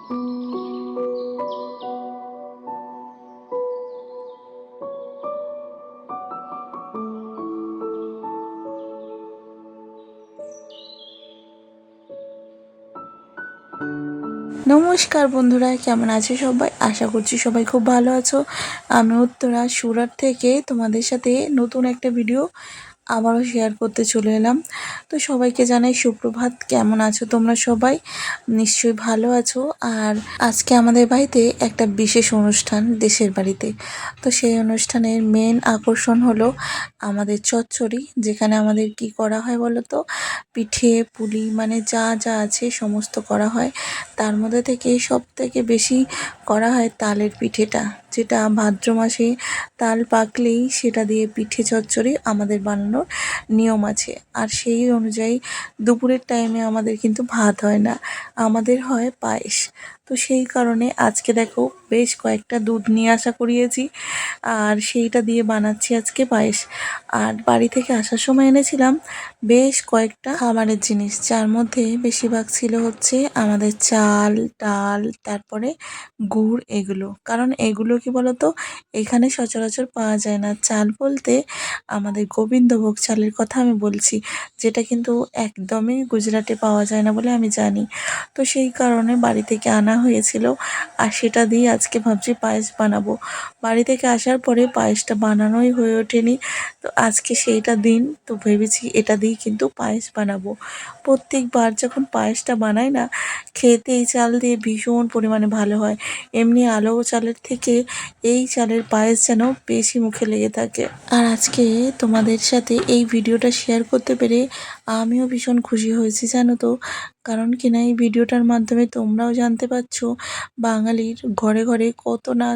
নমস্কার বন্ধুরা, কেমন আছো সবাই? আশা করছি সবাই খুব ভালো আছো। আমি উত্তরা সুরাট থেকে তোমাদের সাথে নতুন একটা ভিডিও আবারও শেয়ার করতে চলে এলাম। তো সবাইকে জানাই সুপ্রভাত। কেমন আছো তোমরা সবাই? নিশ্চয়ই ভালো আছো। আর আজকে আমাদের বাড়িতে একটা বিশেষ অনুষ্ঠান, দেশের বাড়িতে। তো সেই অনুষ্ঠানের মেন আকর্ষণ হলো আমাদের চচ্চড়ি, যেখানে আমাদের কি করা হয় বলো তো? পিঠে পুলি মানে যা যা আছে সমস্ত করা হয়। তার মধ্যে থেকে সব থেকে বেশি করা হয় তালের পিঠেটা, যেটা ভাদ্র মাসে তাল পাকলেই সেটা দিয়ে পিঠে চচ্চড়ি আমাদের বানানোর নিয়ম আছে। আর সেই অনুযায়ী দুপুরের টাইমে আমাদের কিন্তু ভাত হয় না, আমাদের হয় পায়েস। তো সেই কারণে আজকে দেখো বেশ কয়েকটা দুধ নিয়ে আসা করিয়েছি, আর সেইটা দিয়ে বানাচ্ছি আজকে পায়েস। আর বাড়ি থেকে আসার সময় এনেছিলাম বেশ কয়েকটা খাবারের জিনিস, যার মধ্যে বেশিরভাগ ছিল হচ্ছে আমাদের চাল, ডাল, তারপরে গুড়, এগুলো। কারণ এগুলো কি বলতো, এখানে সচরাচর পাওয়া যায় না। চাল বলতে আমাদের গোবিন্দভোগ চালের কথা আমি বলছি, যেটা কিন্তু একদমই গুজরাটে পাওয়া যায় না বলে আমি জানি। তো সেই কারণে বাড়ি থেকে আনা হয়েছিল, আর সেটা দিয়ে আজকে ভাবছি পায়েস বানাবো। বাড়ি থেকে আসার পরে পায়েসটা বানানোই হয়ে ওঠেনি। তো আজকে সেইটা দিন, তো ভেবেছি এটা দিয়েই কিন্তু পায়েস বানাবো। প্রত্যেকবার যখন পায়েসটা বানাই না, খেতে এই চাল দিয়ে ভীষণ পরিমাণে ভালো হয়। এমনি আলো চালের থেকে এই চালের পায়েস যেন বেশি মুখে লেগে থাকে। আর আজকে তোমাদের সাথে এই ভিডিওটা শেয়ার করতে পেরে আমিও ভীষণ খুশি হয়েছি, জানো তো। কারণ কিনা এই ভিডিওটার মাধ্যমে তোমরাও জানতে পারছো বাঙালির ঘরে ঘরে কত না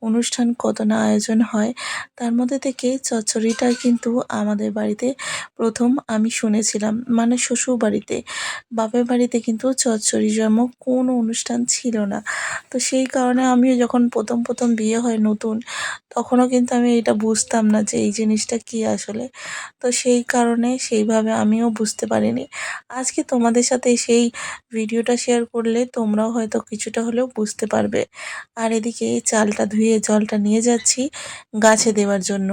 অনুষ্ঠান, কত না আয়োজন হয়। তার মধ্যে থেকে চচ্চড়িটা কিন্তু আমাদের বাড়িতে প্রথম আমি শুনেছিলাম, মানে শ্বশুর বাড়িতে। বাপের বাড়িতে কিন্তু চচ্চড়ি জন্য কোনো অনুষ্ঠান ছিল না। তো সেই কারণে আমিও যখন প্রথম প্রথম বিয়ে হয় নতুন, তখনও কিন্তু আমি এটা বুঝতাম না যে এই জিনিসটা কী আসলে। তো সেই কারণে সেইভাবে আমিও বুঝতে পারিনি। আজকে তোমাদের সাথে সেই ভিডিওটা শেয়ার করলে তোমরাও হয়তো কিছুটা হলেও বুঝতে পারবে। আর এদিকে চালটা ধুয়ে জলটা নিয়ে যাচ্ছি গাছে দেওয়ার জন্য।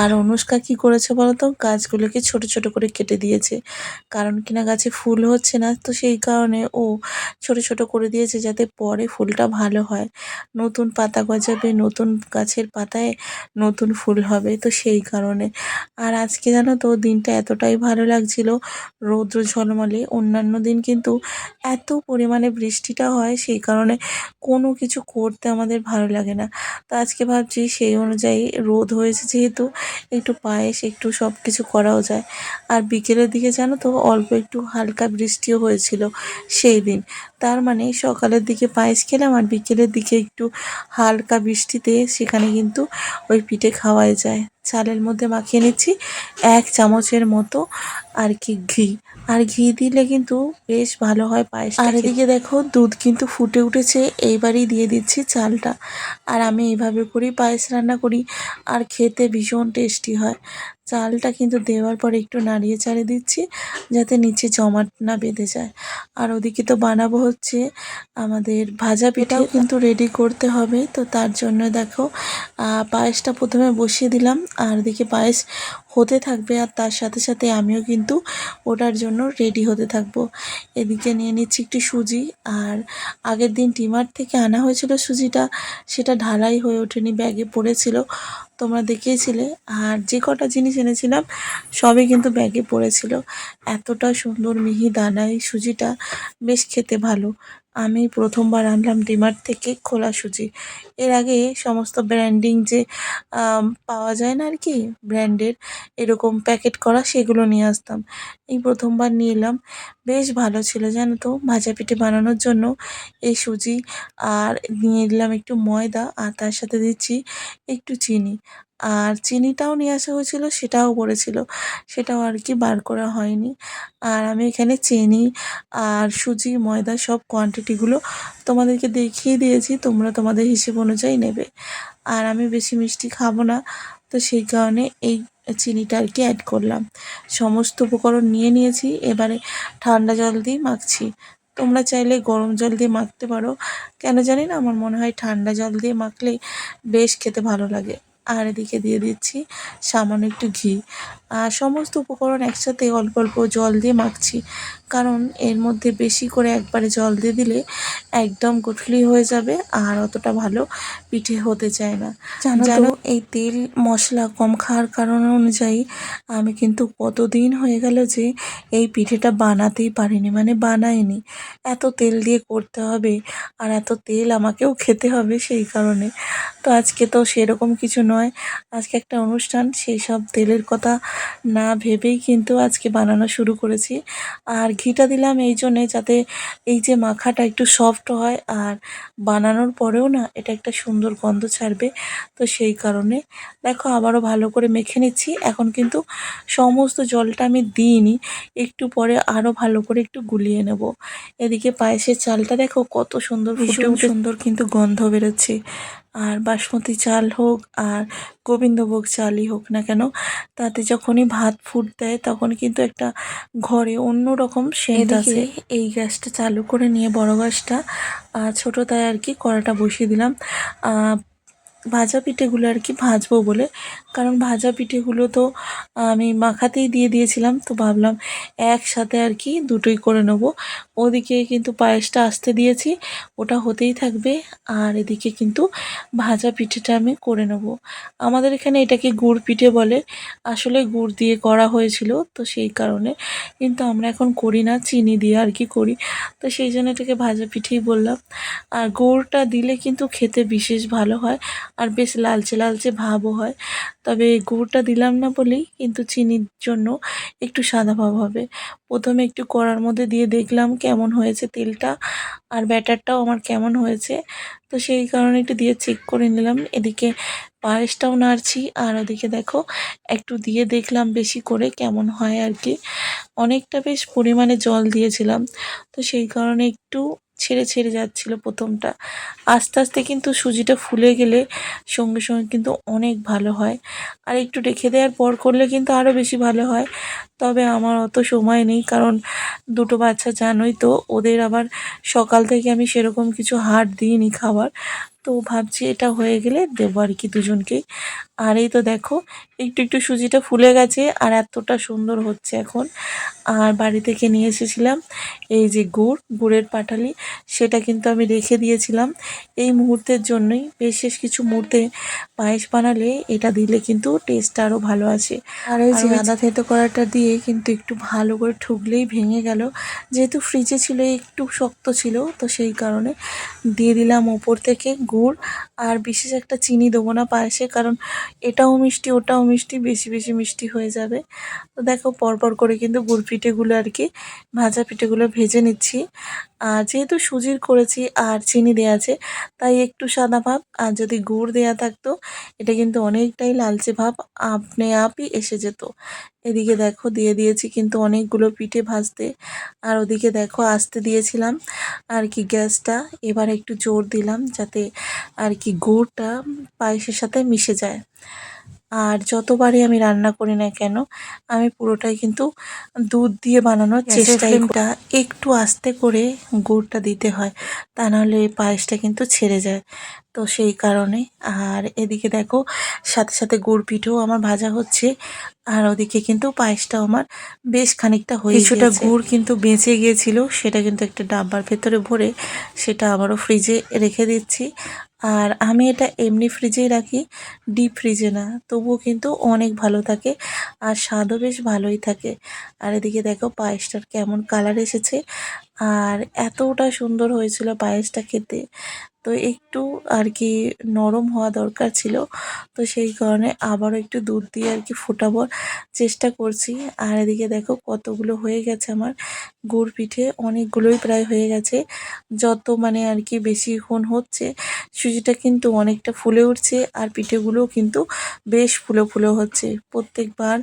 আর অনুষ্কা কি করেছে বলো তো, গাছগুলোকে ছোট ছোট করে কেটে দিয়েছে। কারণ কিনা গাছে ফুল হচ্ছে না, তো সেই কারণে ও ছোট ছোট করে দিয়েছে, যাতে পরে ফুলটা ভালো হয়। নতুন পাতা গজাবে, নতুন গাছের পাতায় নতুন ফুল হবে, তো সেই কারণে। আর আজকে জানো তো দিনটা এতটাই ভালো লাগছিল, রৌদ্র ঝলমলে। অন্যান্য দিন কিন্তু এত পরিমাণে বৃষ্টিটা হয়, সেই কারণে কোনো কিছু করতে আমাদের ভালো লাগে না। তো আজকে ভাবছি সেই অনুযায়ী রোদ হয়েছে যেহেতু, একটু পায়েস একটু সব কিছু করাও যায়। আর বিকেলের দিকে জানো তো অল্প একটু হালকা বৃষ্টিও হয়েছিল সেই দিন। তার মানে সকালের দিকে পায়েস খেলাম, আর বিকেলের দিকে একটু হালকা বৃষ্টিতে সেখানে কিন্তু ওই পিঠে খাওয়াই যায়। চালের মধ্যে মাখিয়ে নিচ্ছি 1 চামচের মতো আর কি ঘি। আর ঘি দিলে কিন্তু বেশ ভালো হয় পায়েসটা। আর এদিকে দেখো দুধ কিন্তু ফুটে উঠেছে, এইবারই দিয়ে দিচ্ছি চালটা। আর আমি এইভাবে করেই পায়েস রান্না করি, আর খেতে ভীষণ টেস্টি হয়। চালটা কিন্তু দেওয়ার পর একটু নাড়িয়ে চাড়িয়ে দিচ্ছি, যাতে নিচে জমাট না বেঁধে যায়। আর ওদিকে তো বানাবো হচ্ছে আমাদের ভাজা পিঠাও কিন্তু রেডি করতে হবে। তো তার জন্য দেখো পায়েসটা প্রথমে বসিয়ে দিলাম, আর ওদিকে পায়েস হতে থাকবে, আর তার সাথে সাথে আমিও কিন্তু ওটার জন্য রেডি হতে থাকবো। এদিকে নিয়ে নিচ্ছি একটু সুজি। আর আগের দিন ডিমার্ট থেকে আনা হয়েছিল সুজিটা, সেটা ঢালাই হয়ে ওঠেনি, ব্যাগে পড়েছিল, তোমরা দেখিয়েছিলে। আর যে কটা জিনিস এনেছিলাম সবই কিন্তু ব্যাগে পড়েছিল। এতটা সুন্দর মিহি দানা এই সুজিটা, বেশ খেতে ভালো। আমি প্রথমবার আনলাম ডিমার্ট থেকে খোলা সুজি। এর আগে সমস্ত ব্র্যান্ডিং যে পাওয়া যায় না আর কি, ব্র্যান্ডের এরকম প্যাকেট করা, সেগুলো নিয়ে আসতাম। এই প্রথমবার নিয়ে এলাম, বেশ ভালো ছিল জানো তো ভাজা পিঠে বানানোর জন্য এই সুজি। আর নিয়ে নিলাম একটু ময়দা, আর তার সাথে দিচ্ছি একটু চিনি। আর চিনিটাও নিয়ে আসা হয়েছিল, সেটাও পড়েছিল, সেটাও আর কি বার করা হয়নি। আর আমি এখানে চিনি আর সুজি, ময়দা সব কোয়ান্টিটিগুলো তোমাদেরকে দেখিয়ে দিয়েছি, তোমরা তোমাদের হিসেব অনুযায়ী নেবে। আর আমি বেশি মিষ্টি খাবো না, তো সেই কারণে এই চিনিটা আর কি অ্যাড করলাম। সমস্ত উপকরণ নিয়ে নিয়েছি, এবারে ঠান্ডা জল দিয়ে মাখছি। তোমরা চাইলে গরম জল দিয়ে মাখতে পারো, কেন জানি না আমার মনে হয় ঠান্ডা জল দিয়ে মাখলেই বেশ খেতে ভালো লাগে। আর এদিকে দিয়ে দিচ্ছি সামান্য একটু ঘি। আর সমস্ত উপকরণ একসাথে অল্প অল্প জল দিয়ে মাখছি, কারণ এর মধ্যে বেশি করে একবারে জল দিয়ে দিলে একদম গুঠলি হয়ে যাবে আর অতটা ভালো পিঠে হতে চায় না। জানো এই তেল মশলা কম খাওয়ার কারণ অনুযায়ী আমি কিন্তু কতদিন হয়ে গেল যে এই পিঠেটা বানাতেই পারিনি, মানে বানাইনি। এত তেল দিয়ে করতে হবে আর এত তেল আমাকেও খেতে হবে, সেই কারণে। তো আজকে তো সেরকম কিছু নয়, আজকে একটা অনুষ্ঠান, সেই সব তেলের কথা না ভেবেই কিন্তু আজকে বানানো শুরু করেছি। আর ঘিটা দিলাম এই জন্যে যাতে এই যে মাখাটা একটু সফট হয় আর বানানোর পরেও না এটা একটা সুন্দর গন্ধ ছাড়বে। তো সেই কারণে দেখো আবারও ভালো করে মেখে নিচ্ছি। এখন কিন্তু সমস্ত জলটা আমি দিইনি, একটু পরে আরও ভালো করে একটু গুলিয়ে নেব। এদিকে পায়েসের চালটা দেখো কত সুন্দর ফুটে উঠে, সুন্দর কিন্তু গন্ধ বেরোচ্ছে। আর বাসমতি চাল হোক আর গোবিন্দভোগ চালই হোক না কেন, তাতে যখনই ভাত ফুট দেয় তখন কিন্তু একটা ঘরে অন্যরকম সেন্ট আসে। এই গ্যাসটা চালু করে নিয়ে বড় গ্যাসটা ছোটোটায় আর কি কড়াটা বসিয়ে দিলাম ভাজা পিঠেগুলো আর কি ভাজবো বলে। কারণ ভাজা পিঠেগুলো তো আমি মাখাতেই দিয়ে দিয়েছিলাম, তো ভাবলাম একসাথে আর কি দুটোই করে নেবো। ওদিকে কিন্তু পায়েসটা আসতে দিয়েছি, ওটা হতেই থাকবে। আর এদিকে কিন্তু ভাজা পিঠেটা আমি করে নেব। আমাদের এখানে এটাকে গুড় পিঠে বলে, আসলে গুড় দিয়ে করা হয়েছিল, তো সেই কারণে। কিন্তু আমরা এখন করি না, চিনি দিয়ে আর কি করি, তো সেই জন্য এটাকে ভাজা পিঠেই বললাম। আর গুড়টা দিলে কিন্তু খেতে বিশেষ ভালো হয় আর বেশ লালচে লালচে ভাবও হয়। তবে গুড়টা দিলাম না বলেই কিন্তু চিনির জন্য একটু সাদা ভাব হবে। প্রথমে একটু কড়ার মধ্যে দিয়ে দেখলাম কেমন হয়েছে তেলটা আর ব্যাটারটাও আমার কেমন হয়েছে, তো সেই কারণে একটু দিয়ে চেক করে নিলাম। এদিকে পায়েসটাও নাড়ছি আর ওদিকে দেখো একটু দিয়ে দেখলাম বেশি করে কেমন হয় আর কি। অনেকটা বেশ পরিমাণে জল দিয়েছিলাম, তো সেই কারণে একটু ছেড়ে ছেড়ে যাচ্ছিল প্রথমটা। আস্তে আস্তে কিন্তু সুজিটা ফুলে গেলে সঙ্গে সঙ্গে কিন্তু অনেক ভালো হয়। আর একটু রেখে দেওয়ার পর করলে কিন্তু আরও বেশি ভালো হয়। তবে আমার অত সময় নেই, কারণ দুটো বাচ্চা জানোই তো, ওদের আবার সকাল থেকে আমি সেরকম কিছু হার দিইনি খাবার। তো ভাবছি এটা হয়ে গেলে দেবো আর কি দুজনকেই। আর এই তো দেখো একটু একটু সুজিটা ফুলে গেছে আর এতটা সুন্দর হচ্ছে এখন। আর বাড়ি থেকে নিয়ে এসেছিলাম এই যে গুড়ের পাটালি, সেটা কিন্তু আমি রেখে দিয়েছিলাম এই মুহূর্তের জন্যই। বিশেষ কিছু মুহূর্তে পায়েস বানালে এটা দিলে কিন্তু টেস্টটা আরও ভালো আসে। আর এই যে আদা থেতো করাটা দিয়ে কিন্তু একটু ভালো করে ঠুকলেই ভেঙে গেল, যেহেতু ফ্রিজে ছিল একটু শক্ত ছিল, তো সেই কারণে দিয়ে দিলাম ওপর থেকে গুড়। আর বিশেষ একটা চিনি দেবো না পায়েসে, কারণ এটাও মিষ্টি ওটাও মিষ্টি, বেশি বেশি মিষ্টি হয়ে যাবে। তো দেখো পরপর করে কিন্তু গুড় পিঠেগুলো আর কি ভাজা পিঠেগুলো ভেজে নিচ্ছি। আর যেহেতু সুজির করেছি আর চিনি দেওয়া আছে, তাই একটু সাদা ভাব। আর যদি গুড় দেওয়া থাকতো এটা কিন্তু অনেকটাই লালচে ভাব আপনি আপই এসে যেত। এদিকে দেখো দিয়ে দিয়েছি কিন্তু অনেকগুলো পিঠে ভাজতে। আর ওদিকে দেখো আসতে দিয়েছিলাম আর কি গ্যাসটা, এবার একটু জোর দিলাম যাতে আর কি গুড়টা পায়েসের সাথে মিশে যায়। আর যতবারই আমি রান্না করি না কেন আমি পুরোটাই কিন্তু দুধ দিয়ে বানানোর চেষ্টা। ফ্লেমটা একটু আস্তে করে গুড়টা দিতে হয়, তা নাহলে এই পায়েসটা কিন্তু ছেড়ে যায়। তো সেই কারণে। আর এদিকে দেখো সাথে সাথে গুড় পিঠেও আমার ভাজা হচ্ছে। আর ওদিকে কিন্তু পায়েসটাও আমার বেশ খানিকটা হয়ে গিয়েছে। কিছুটা গুড় কিন্তু বেঁচে গিয়েছিল, সেটা কিন্তু একটা ডাব্বার ভেতরে ভরে সেটা আবারও ফ্রিজে রেখে দিচ্ছি। আর আমি এটা এমনি ফ্রিজেই রাখি, ডিপ ফ্রিজে না, তবুও কিন্তু অনেক ভালো থাকে আর স্বাদও বেশ ভালোই থাকে। আর এদিকে দেখো পায়েসটার কেমন কালার এসেছে আর এতটা সুন্দর হয়েছিল পায়েসটা খেতে। তো একটু আর কি নরম হওয়া দরকার ছিল, তো সেই কারণে আবারও একটু দুধ দিয়ে আর কি ফোটাবার চেষ্টা করছি। আর এদিকে দেখো কতগুলো হয়ে গেছে আমার গুড় পিঠে, অনেকগুলোই প্রায় হয়ে গেছে। যত মানে আর কি বেশিক্ষণ হচ্ছে সুজিটা কিন্তু অনেকটা ফুলে উঠছে আর পিঠেগুলোও কিন্তু বেশ ফুলো ফুলো হচ্ছে। প্রত্যেকবার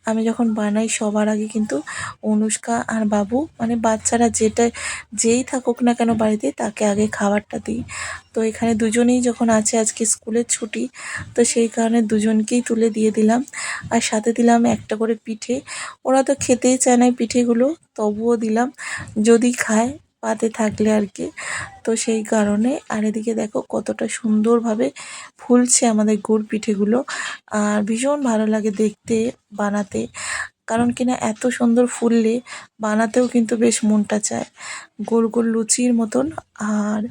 আমি যখন বানাই সবার আগে কিন্তু অনুষ্কা আর বাবু মানে বাচ্চারা যেই থাকুক না কেন বাড়িতে তাকে আগে খাবারটা দিই। তো এখানে দুজনেই যখন আছে আজকে স্কুলের ছুটি, তো সেই কারণে দুজনকেই তুলে দিয়ে দিলাম। আর সাথে দিলাম একটা করে পিঠে। ওরা তো খেতেই চায় না এই পিঠেগুলো, তবুও দিলাম যদি খায় পাতে থাকলে আর কি। তো সেই কারণে আর এদিকে দেখো কতটা সুন্দরভাবে ফুলছে আমাদের গুড় পিঠেগুলো। আর ভীষণ ভালো লাগে দেখতে, বানাতে। কারণ কিনা এত সুন্দর ফুললে বানাতেও কিন্তু বেশ মনটা চায়। গোল গোল লুচির মতন, আর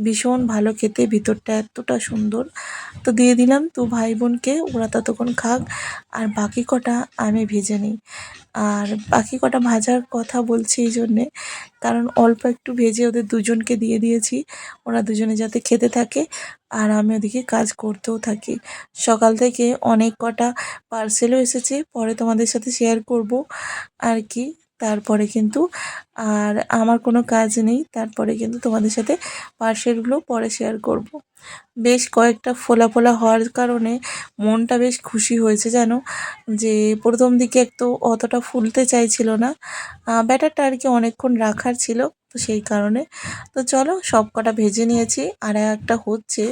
ভীষণ ভালো খেতে, ভিতরটা এতটা সুন্দর। তো দিয়ে দিলাম তো ভাই বোনকে, ওরা ততক্ষণ খাক, আর বাকি কটা আমি ভেজে নিই। আর বাকি কটা ভাজার কথা বলছি এই জন্যে, কারণ অল্প একটু ভেজে ওদের দুজনকে দিয়ে দিয়েছি, ওরা দুজনে যাতে খেতে থাকে আর আমি ওদিকে কাজ করতেও থাকি। সকাল থেকে অনেক কটা পার্সেলও এসেছে, পরে তোমাদের সাথে শেয়ার করব আর কি। তারপরে কিন্তু আর আমার কোনো কাজ নেই, তারপরে কিন্তু তোমাদের সাথে পার্সেলগুলো পরে শেয়ার করব। বেশ কয়েকটা ফোলা ফোলা হওয়ার কারণে মনটা বেশ খুশি হয়েছে জানো, যে প্রথম দিকে একটু অতটা ফুলতে চাইছিল না, ব্যাটারটা আর কি অনেকক্ষণ রাখার ছিল, তো সেই কারণে। তো চলো সব কটা ভেজে নিয়েছি, আর একটা হচ্ছে,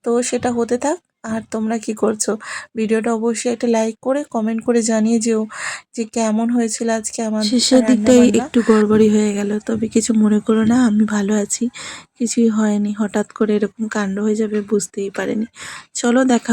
তো সেটা হতে থাক। আর তোমরা কি করছো? ভিডিওটা অবশ্যই একটা লাইক করে কমেন্ট করে জানিয়ে যেও যে কেমন হয়েছিল আজকে আমার শেষের রান্না দিকটাই বান্না। একটু গড়বড়ি হয়ে গেল, তবে কিছু মনে করো না, আমি ভালো আছি, কিছুই হয়নি। হঠাৎ করে এরকম কাণ্ড হয়ে যাবে বুঝতেই পারিনি। চলো দেখা